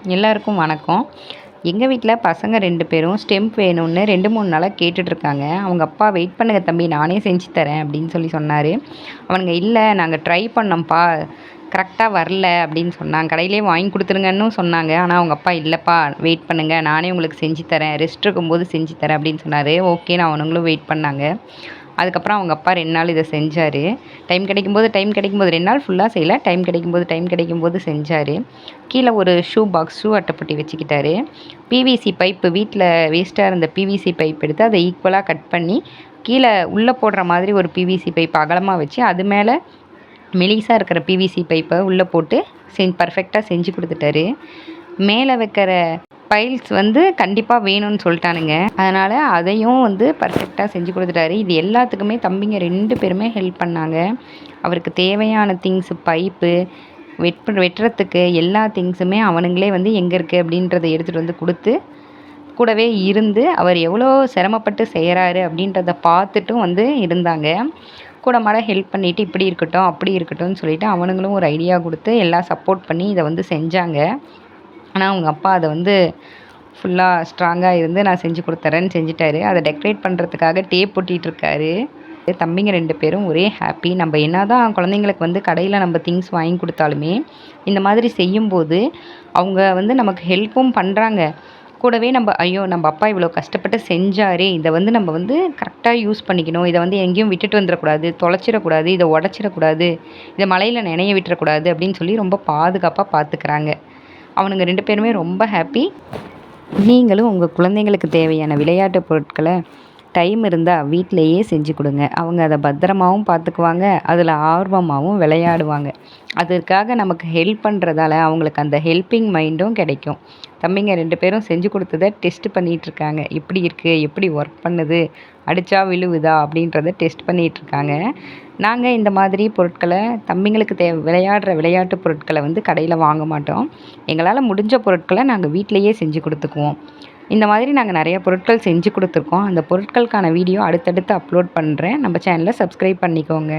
எல்லாருக்கும் வணக்கம். எங்கள் வீட்டில் பசங்க 2 பேரும் ஸ்டெம்ப் வேணும்னு 2, 3 நாளாக கேட்டுட்ருக்காங்க. அவங்க அப்பா வெயிட் பண்ணுங்க தம்பி, நானே செஞ்சு தரேன் அப்படின்னு சொன்னார். அவனுங்க இல்லை நாங்கள் ட்ரை பண்ணோம்ப்பா, கரெக்டாக வரல அப்படின்னு சொன்னாங்க. கடையிலே வாங்கி கொடுத்துருங்கன்னு சொன்னாங்க. ஆனால் அவங்க அப்பா இல்லைப்பா வெயிட் பண்ணுங்கள், நானே உங்களுக்கு செஞ்சு தரேன், ரெஸ்ட் இருக்கும்போது செஞ்சு தரேன் அப்படின்னு சொன்னார். ஓகேன்னு அவனுங்களும் வெயிட் பண்ணாங்க. அதுக்கப்புறம் அவங்க அப்பா 2 நாள் இதை செஞ்சார். டைம் கிடைக்கும்போது 2 நாள் ஃபுல்லாக செய்யலை, டைம் கிடைக்கும்போது செஞ்சார். கீழே ஒரு ஷூ அட்டைப்பொட்டி வச்சுக்கிட்டாரு. பிவிசி பைப்பு வீட்டில் வேஸ்ட்டாக இருந்த பிவிசி பைப் எடுத்து அதை ஈக்குவலாக கட் பண்ணி கீழே உள்ளே போடுற மாதிரி ஒரு பிவிசி பைப் அகலமாக வச்சு அது மேலே மெலிசாக இருக்கிற பிவிசி பைப்பை உள்ளே போட்டு பர்ஃபெக்டாக செஞ்சு கொடுத்துட்டாரு. மேலே வைக்கிற பைல்ஸ் கண்டிப்பாக வேணும்னு சொல்லிட்டானுங்க. அதனால் அதையும் பர்ஃபெக்டாக செஞ்சு கொடுத்துட்டாரு. இது எல்லாத்துக்குமே தம்பிங்க 2 பேருமே ஹெல்ப் பண்ணாங்க. அவருக்கு தேவையான திங்ஸு, பைப்பு வெட்டுறதுக்கு எல்லா திங்ஸுமே அவனுங்களே எங்கே இருக்குது அப்படின்றத எடுத்துகிட்டு கொடுத்து கூடவே இருந்து அவர் எவ்வளோ சிரமப்பட்டு செய்கிறாரு அப்படின்றத பார்த்துட்டும் இருந்தாங்க. கூட மாட ஹெல்ப் பண்ணிவிட்டு இப்படி இருக்கட்டும் அப்படி இருக்கட்டும்னு சொல்லிவிட்டு அவனுங்களும் ஒரு ஐடியா கொடுத்து எல்லாம் சப்போர்ட் பண்ணி இதை செஞ்சாங்க. ஆனால் அவங்க அப்பா அதை ஃபுல்லாக ஸ்ட்ராங்காக இருந்து நான் செஞ்சு கொடுத்துறேன்னு செஞ்சுட்டாரு. அதை டெக்கரேட் பண்ணுறதுக்காக டேப் ஒட்டிகிட்ருக்காரு. தம்பிங்க 2 பேரும் ஒரே ஹாப்பி. நம்ம என்ன தான் குழந்தைங்களுக்கு கடையில் நம்ம திங்ஸ் வாங்கி கொடுத்தாலுமே இந்த மாதிரி செய்யும்போது அவங்க நமக்கு ஹெல்ப்பும் பண்ணுறாங்க. கூடவே நம்ம ஐயோ நம்ம அப்பா இவ்வளோ கஷ்டப்பட்டு செஞ்சாரே, இதை நம்ம கரெக்டாக யூஸ் பண்ணிக்கணும், இதை எங்கேயும் விட்டுட்டு வந்துடக்கூடாது, தொலைச்சிடக்கூடாது, இதை உடச்சிடக்கூடாது, இதை மழையில் நனைய விட்டுறக்கூடாது அப்படின்னு சொல்லி ரொம்ப பாதுகாப்பாக பார்த்துக்கிறாங்க. அவனுங்க 2 பேருமே ரொம்ப ஹாப்பி. நீங்களும் உங்கள் குழந்தைங்களுக்கு தேவையான விளையாட்டு பொருட்களை டைம் இருந்தால் வீட்டிலையே செஞ்சு கொடுங்க. அவங்க அதை பத்திரமாகவும் பார்த்துக்குவாங்க, அதில் ஆர்வமாகவும் விளையாடுவாங்க. அதற்காக நமக்கு ஹெல்ப் பண்ணுறதால அவங்களுக்கு அந்த ஹெல்ப்பிங் மைண்டும் கிடைக்கும். தம்பிங்க 2 பேரும் செஞ்சு கொடுத்ததை டெஸ்ட் பண்ணிகிட்ருக்காங்க. எப்படி இருக்குது, எப்படி ஒர்க் பண்ணுது, அடித்தா விழுவுதா அப்படின்றத டெஸ்ட் பண்ணிகிட்ருக்காங்க. நாங்கள் இந்த மாதிரி பொருட்களை தம்பிங்களுக்கு விளையாடுற விளையாட்டு பொருட்களை கடையில் வாங்க மாட்டோம். எங்களால் முடிஞ்ச பொருட்களை நாங்கள் வீட்டிலையே செஞ்சு கொடுத்துக்குவோம். இந்த மாதிரி நாங்கள் நிறைய பொருட்கள் செஞ்சு கொடுத்துருக்கோம். அந்த பொருட்களுக்கான வீடியோ அடுத்தடுத்து அப்லோட் பண்ணுறேன். நம்ம சேனலை சப்ஸ்கிரைப் பண்ணிக்கோங்க.